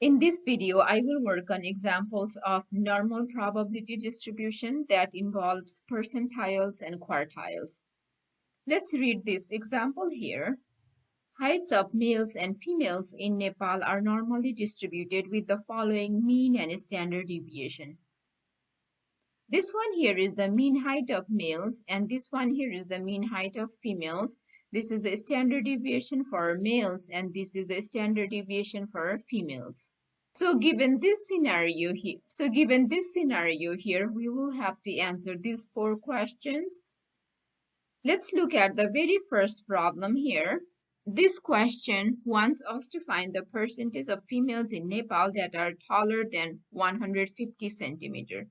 In this video, I will work on examples of normal probability distribution that involves percentiles and quartiles. Let's read this example here. Heights of males and females in Nepal are normally distributed with the following mean and standard deviation. This one here is the mean height of males, and this one here is the mean height of females. This is the standard deviation for males, and this is the standard deviation for females. So given this scenario here, we will have to answer these 4 questions. Let's look at the very first problem here. This question wants us to find the percentage of females in Nepal that are taller than 150 centimeters.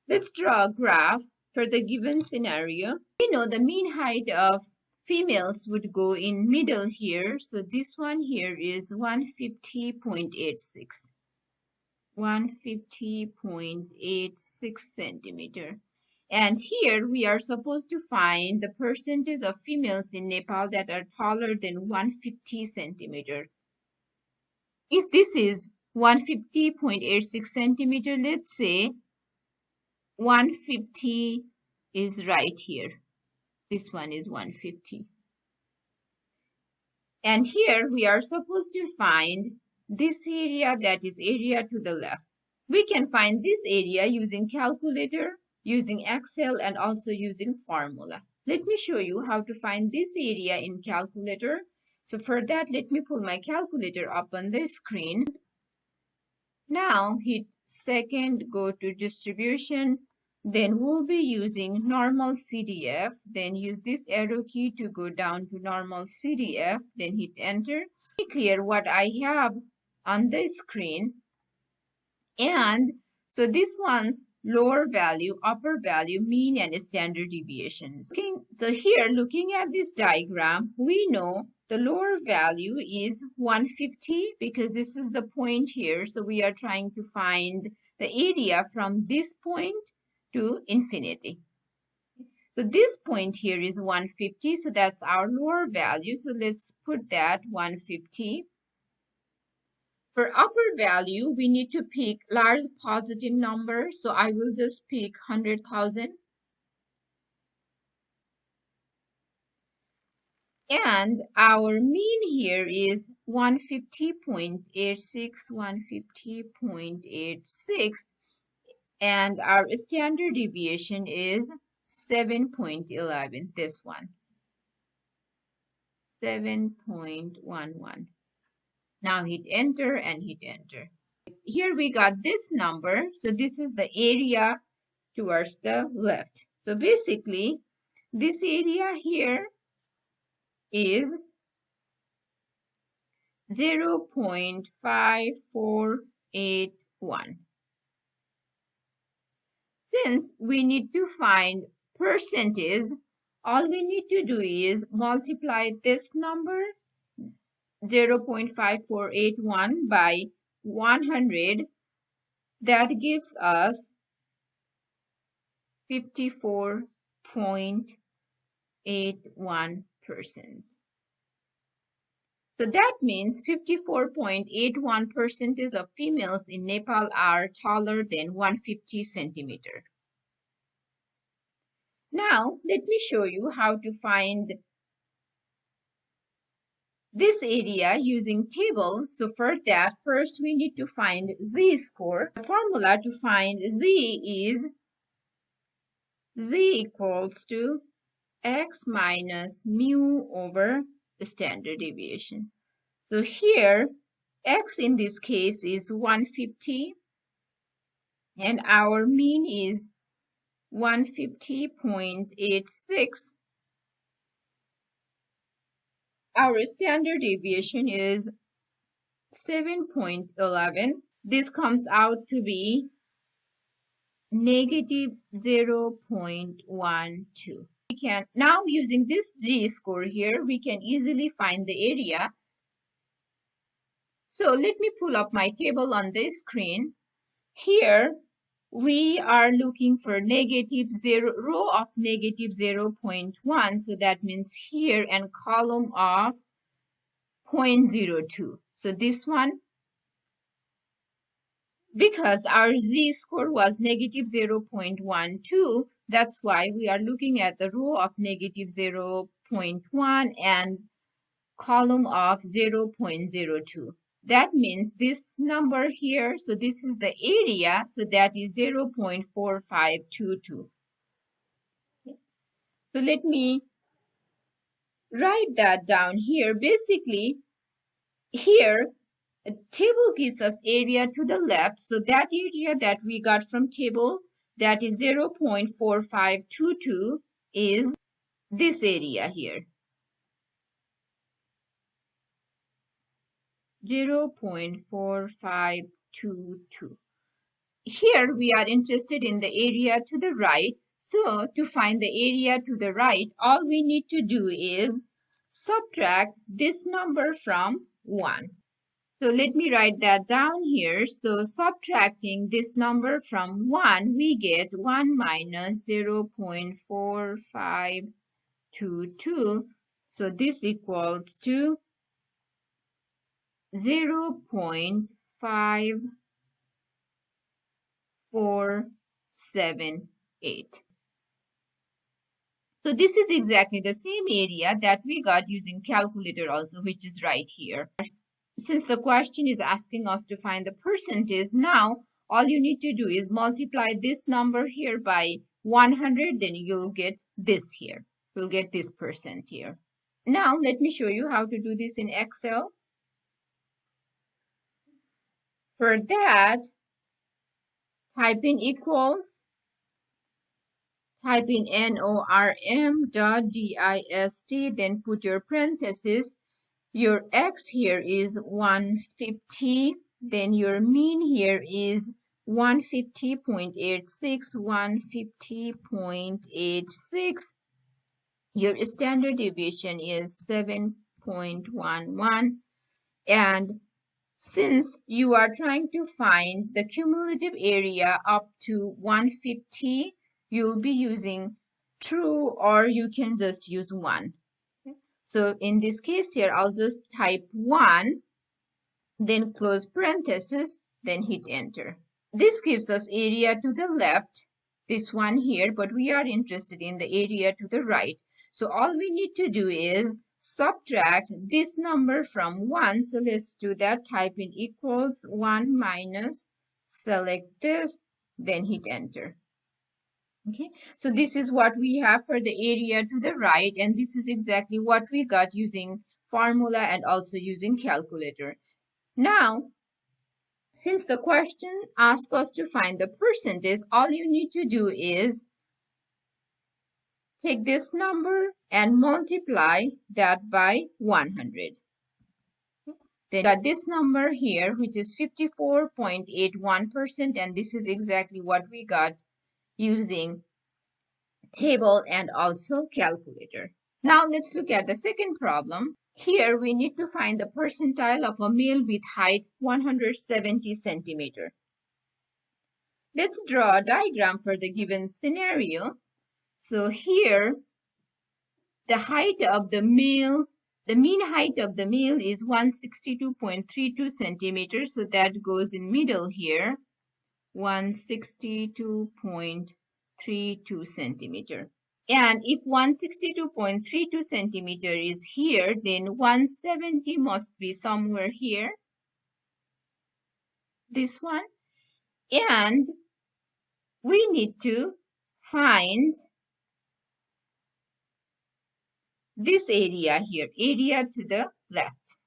Let's draw a graph for the given scenario. We know the mean height of females would go in middle here. So this one here is 150.86. 150.86 centimeter. And here we are supposed to find the percentage of females in Nepal that are taller than 150 centimeter. If this is 150.86 centimeter, let's say 150 is right here. This one is 150. And here we are supposed to find this area, that is area to the left. We can find this area using calculator, using Excel, and also using formula. Let me show you how to find this area in calculator. So for that, let me pull my calculator up on the screen. Now hit second, go to distribution. Then we'll be using normal CDF. Then use this arrow key to go down to normal CDF. Then hit enter. Be clear what I have on the screen. And so this one's lower value, upper value, mean, and standard deviations. So here, looking at this diagram, we know the lower value is 150 because this is the point here. So we are trying to find the area from this point to infinity. So this point here is 150. So that's our lower value. So let's put that 150. For upper value, we need to pick large positive number. So I will just pick 100,000. And our mean here is 150.86, 150.86. And our standard deviation is 7.11, this one. 7.11. Now hit enter and hit enter. Here we got this number. So this is the area towards the left. So basically, this area here is 0.5481. Since we need to find percentage, all we need to do is multiply this number 0.5481 by 100. That gives us 54.81%. So that means 54.81% of females in Nepal are taller than 150 centimeters. Now, let me show you how to find this area using table. So for that, first we need to find z-score. The formula to find z is z equals to x minus mu over the standard deviation. So here, x in this case is 150, and our mean is 150.86. Our standard deviation is 7.11. This comes out to be negative 0.12. We can now, using this z-score here, we can easily find the area. So let me pull up my table on the screen. Here we are looking for row of negative 0.1. So that means here, and column of 0.02. So this one Because our z-score was negative 0.12, that's why we are looking at the row of negative 0.1 and column of 0.02. That means this number here, so this is the area, so that is 0.4522. So let me write that down here. Basically, here, a table gives us area to the left, so that area that we got from table, that is 0.4522, is this area here. 0.4522. Here we are interested in the area to the right. So to find the area to the right, all we need to do is subtract this number from 1. So let me write that down here. So subtracting this number from 1, we get 1 minus 0.4522. So this equals to 0.5478. So this is exactly the same area that we got using calculator also, which is right here. Since the question is asking us to find the percentage, now all you need to do is multiply this number here by 100, then you'll get this here. You'll get this percent here. Now let me show you how to do this in Excel. For that, type in equals, type in norm.dist, then put your parentheses. Your x here is 150, then your mean here is 150.86, 150.86. Your standard deviation is 7.11. And since you are trying to find the cumulative area up to 150, you'll be using true, or you can just use 1. So in this case here, I'll just type 1, then close parenthesis, then hit enter. This gives us area to the left, this one here, but we are interested in the area to the right. So all we need to do is subtract this number from 1. So let's do that. Type in equals 1 minus, select this, then hit enter. Okay, so this is what we have for the area to the right, and this is exactly what we got using formula and also using calculator. Now, since the question asks us to find the percentage, all you need to do is take this number and multiply that by 100. Then got this number here, which is 54.81%, and this is exactly what we got using table and also calculator. Now let's look at the second problem. Here we need to find the percentile of a male with height 170 centimeter. Let's draw a diagram for the given scenario. So here the height of the male, the mean height of the male is 162.32 centimeters. So that goes in middle here, 162.32 centimeter. And if 162.32 centimeter is here, then 170 must be somewhere here. This one. And we need to find this area here, area to the left.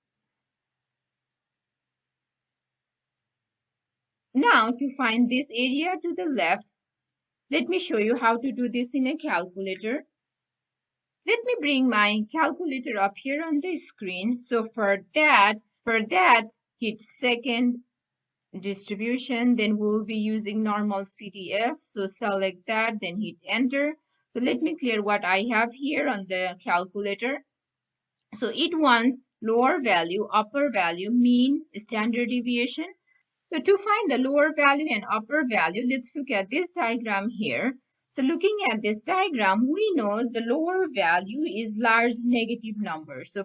Now to find this area to the left, let me show you how to do this in a calculator. Let me bring my calculator up here on the screen. So for that, hit second distribution, then we'll be using normal CDF. So select that, then hit enter. So let me clear what I have here on the calculator. So it wants lower value, upper value, mean, standard deviation. So to find the lower value and upper value, let's look at this diagram here. So looking at this diagram, we know the lower value is large negative number. So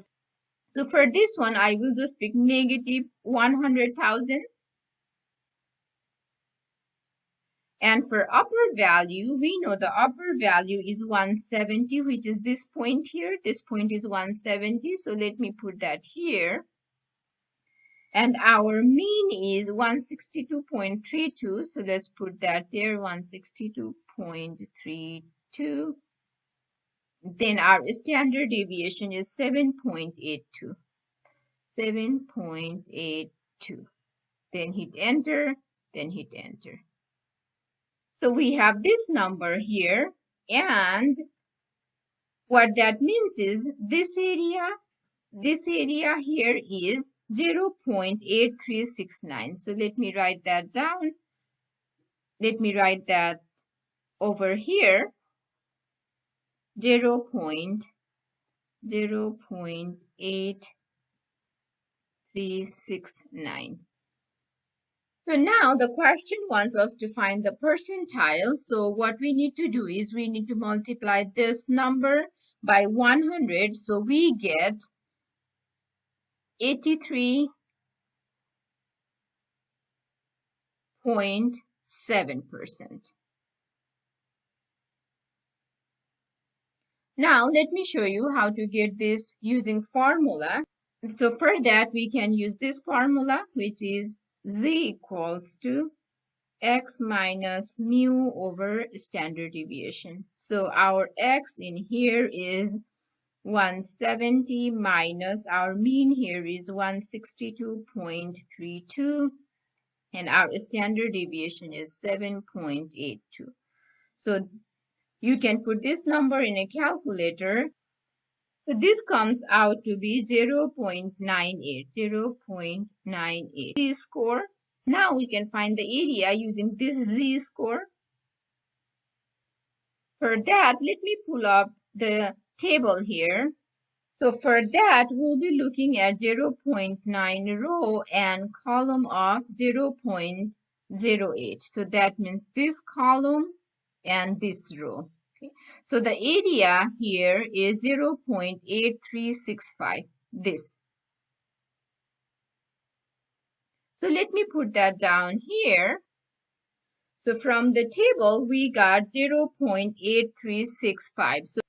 for this one, I will just pick negative 100,000. And for upper value, we know the upper value is 170, which is this point here. This point is 170, so let me put that here. And our mean is 162.32, so let's put that there, 162.32. Then our standard deviation is 7.82. 7.82. Then hit enter, then hit enter. So we have this number here, and what that means is this area here is 0.8369. So let me write that down. Let me write that over here, 0.8369. So now the question wants us to find the percentile. So what we need to do is we need to multiply this number by 100. So we get 83.7%. Now let me show you how to get this using formula. So for that we can use this formula, which is z equals to x minus mu over standard deviation. So our x in here is 170 minus our mean here is 162.32, and our standard deviation is 7.82. So you can put this number in a calculator. So this comes out to be 0.98, 0.98 z-score. Now we can find the area using this z-score. For that, let me pull up the table here. So for that, we'll be looking at 0.9 row and column of 0.08. So that means this column and this row. Okay. So the area here is 0.8365, this. So let me put that down here. So from the table, we got 0.8365. So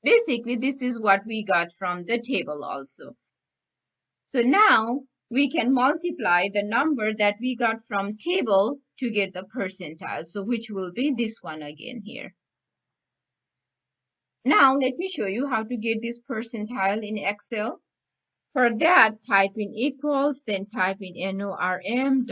basically, this is what we got from the table also. So now we can multiply the number that we got from table to get the percentile. So which will be this one again here. Now let me show you how to get this percentile in Excel. For that, type in equals, then type in norm.dist,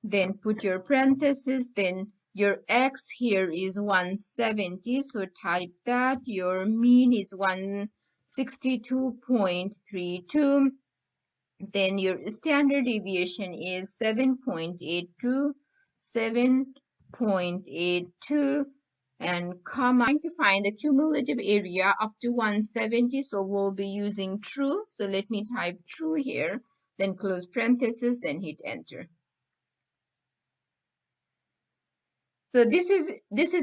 then put your parentheses, then your x here is 170, so type that. Your mean is 162.32. Then your standard deviation is 7.82, 7.82. And comma, trying to find the cumulative area up to 170, so we'll be using true. So let me type true here, then close parenthesis, then hit enter. So this is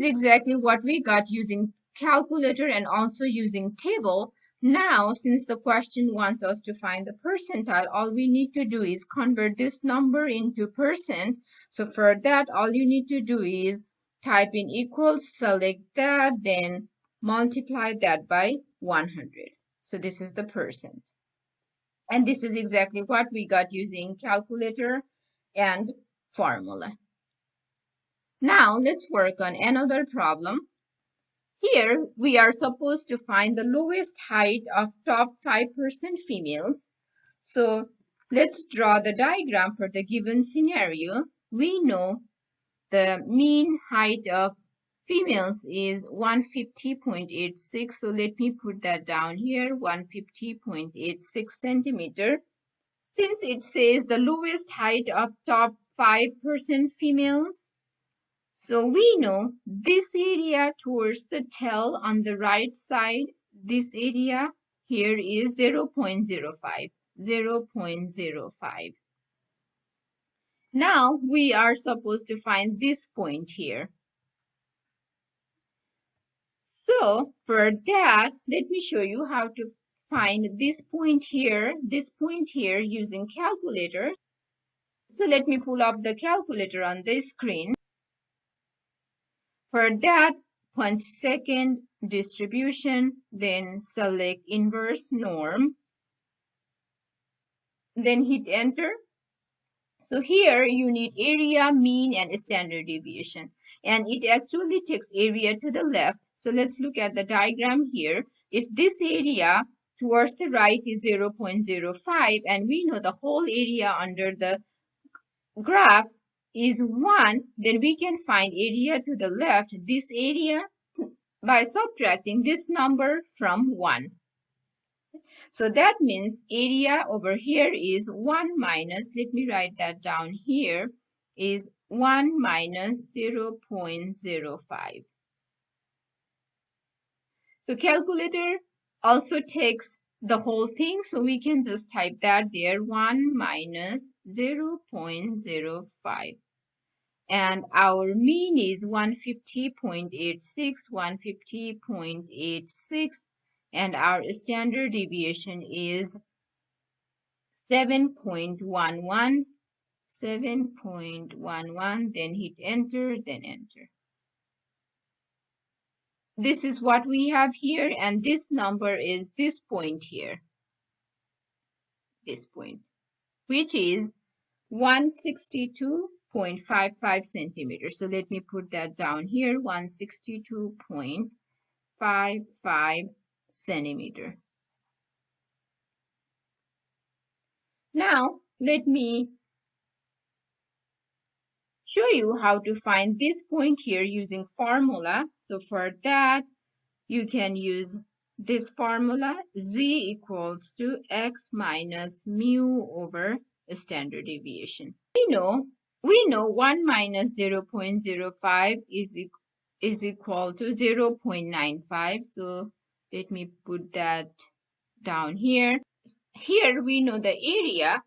exactly what we got using calculator and also using table. Now, since the question wants us to find the percentile, all we need to do is convert this number into percent. So for that, all you need to do is type in equals, select that, then multiply that by 100. So this is the percent. And this is exactly what we got using calculator and formula. Now let's work on another problem. Here we are supposed to find the lowest height of top 5% females. So let's draw the diagram for the given scenario. We know the mean height of females is 150.86. So let me put that down here, 150.86 centimeter. Since it says the lowest height of top 5% females, so we know this area towards the tail on the right side, this area here is 0.05, 0.05. Now we are supposed to find this point here. So for that, let me show you how to find this point here using calculator. So let me pull up the calculator on the screen. For that, punch second distribution, then select inverse norm, then hit enter. So here you need area, mean, and standard deviation. And it actually takes area to the left. So let's look at the diagram here. If this area towards the right is 0.05, and we know the whole area under the graph is 1, then we can find area to the left, this area, by subtracting this number from 1. So that means area over here is 1 minus, let me write that down here, is 1 minus 0.05. So calculator also takes the whole thing, so we can just type that there, 1 minus 0.05. And our mean is 150.86, 150.86. And our standard deviation is 7.11, 7.11, then hit enter, then enter. This is what we have here, and this number is this point here, this point, which is 162.55 centimeters. So let me put that down here, 162.55 centimeter. Now, let me show you how to find this point here using formula. So for that, you can use this formula, z equals to x minus mu over standard deviation. We know 1 minus 0.05 is equal to 0.95. So let me put that down here. Here we know the area.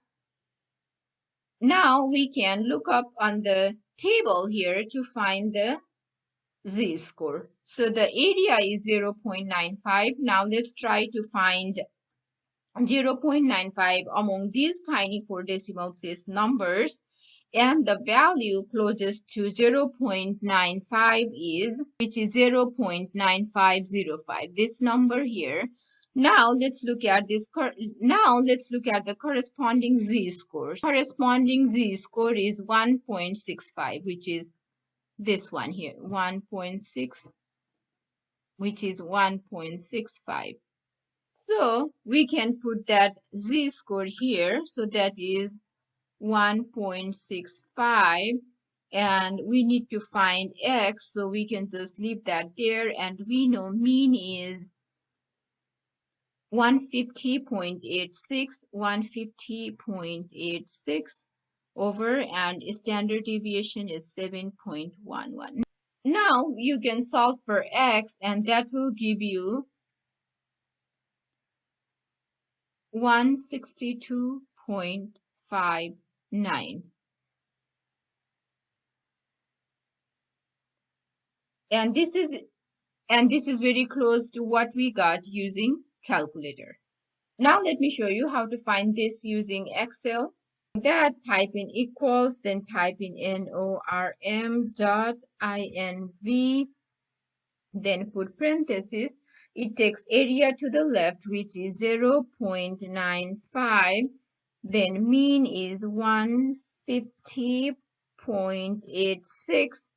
Now we can look up on the table here to find the z-score. So the area is 0.95. Now let's try to find 0.95 among these tiny 4 decimal place numbers. And the value closest to 0.95 is, which is 0.9505. This number here. Now let's look at this. Now let's look at the corresponding z-score. Corresponding z-score is 1.65, which is this one here, 1.6, which is 1.65. So we can put that z-score here. So that is 1.65, and we need to find x, so we can just leave that there, and we know mean is 150.86, 150.86 over, and standard deviation is 7.11. Now you can solve for x, and that will give you 162.59. And this is very close to what we got using calculator. Now let me show you how to find this using Excel. That type in equals, then type in norm.inv, then put parentheses. It takes area to the left, which is 0.95. Then mean is 150.86.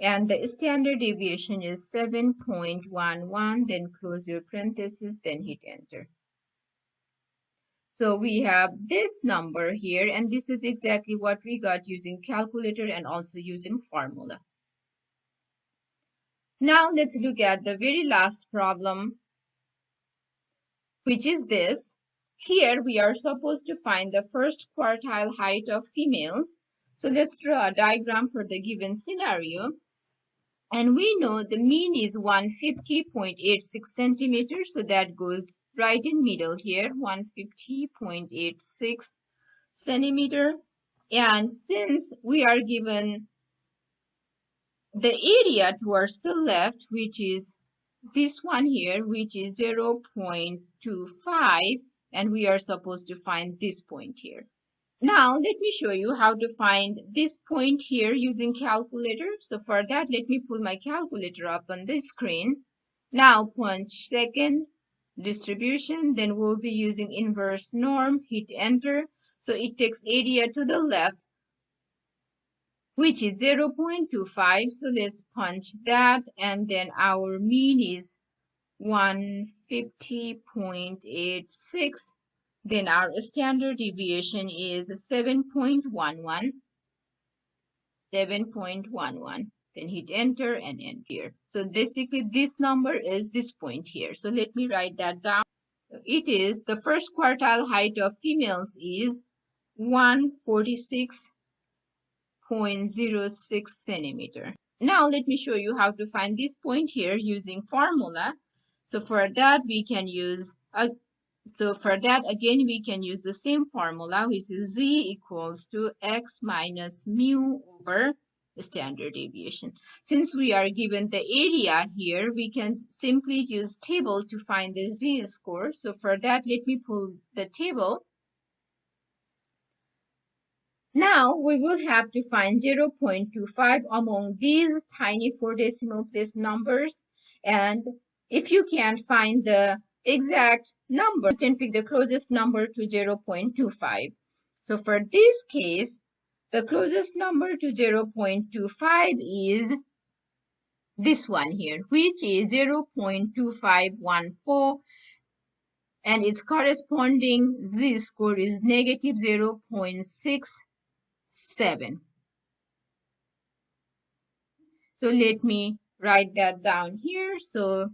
And the standard deviation is 7.11. Then close your parentheses, then hit enter. So we have this number here, and this is exactly what we got using calculator and also using formula. Now let's look at the very last problem, which is this. Here we are supposed to find the first quartile height of females. So let's draw a diagram for the given scenario. And we know the mean is 150.86 centimeters, so that goes right in middle here, 150.86 centimeter. And since we are given the area towards the left, which is this one here, which is 0.25, and we are supposed to find this point here. Now let me show you how to find this point here using calculator. So for that, let me pull my calculator up on this screen. Now punch second distribution, then we'll be using inverse norm, hit enter. So it takes area to the left, which is 0.25. So let's punch that, and then our mean is 150.86. Then our standard deviation is 7.11. Then hit enter and enter. So basically this number is this point here. So let me write that down. It is the first quartile height of females is 146.06 centimeter. Now let me show you how to find this point here using formula. So for that we can use again we can use the same formula, which is z equals to x minus mu over standard deviation. Since we are given the area here, we can simply use table to find the z-score. So for that, let me pull the table. Now we will have to find 0.25 among these tiny 4 decimal place numbers. And if you can't find the exact number, you can pick the closest number to 0.25. So for this case, the closest number to 0.25 is this one here, which is 0.2514, and its corresponding z-score is negative 0.67. So let me write that down here. So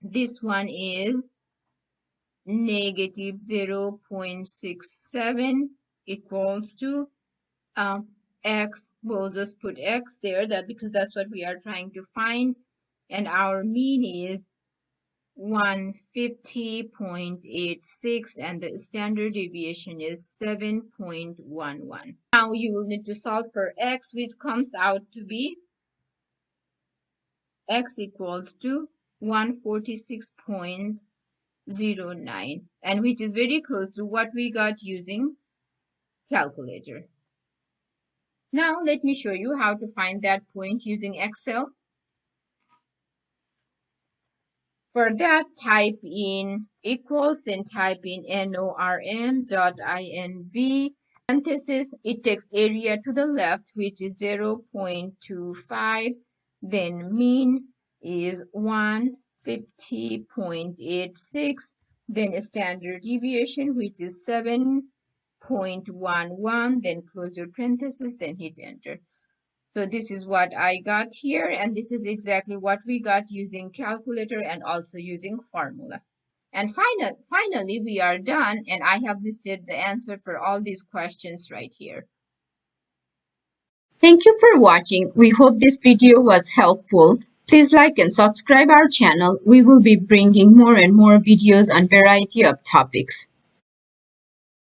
this one is negative 0.67 equals to x. We'll just put x there, because that's what we are trying to find, and our mean is 150.86, and the standard deviation is 7.11. Now you will need to solve for x, which comes out to be x equals to 146.09, and which is very close to what we got using calculator. Now let me show you how to find that point using Excel. For that, type in equals, then type in norm.inv parenthesis. It takes area to the left, which is 0.25. Then mean is 150.86. Then standard deviation, which is 7.11. Then close your parenthesis, then hit enter. So this is what I got here, and this is exactly what we got using calculator and also using formula. And finally, we are done, and I have listed the answer for all these questions right here. Thank you for watching. We hope this video was helpful. Please like and subscribe our channel. We will be bringing more and more videos on variety of topics.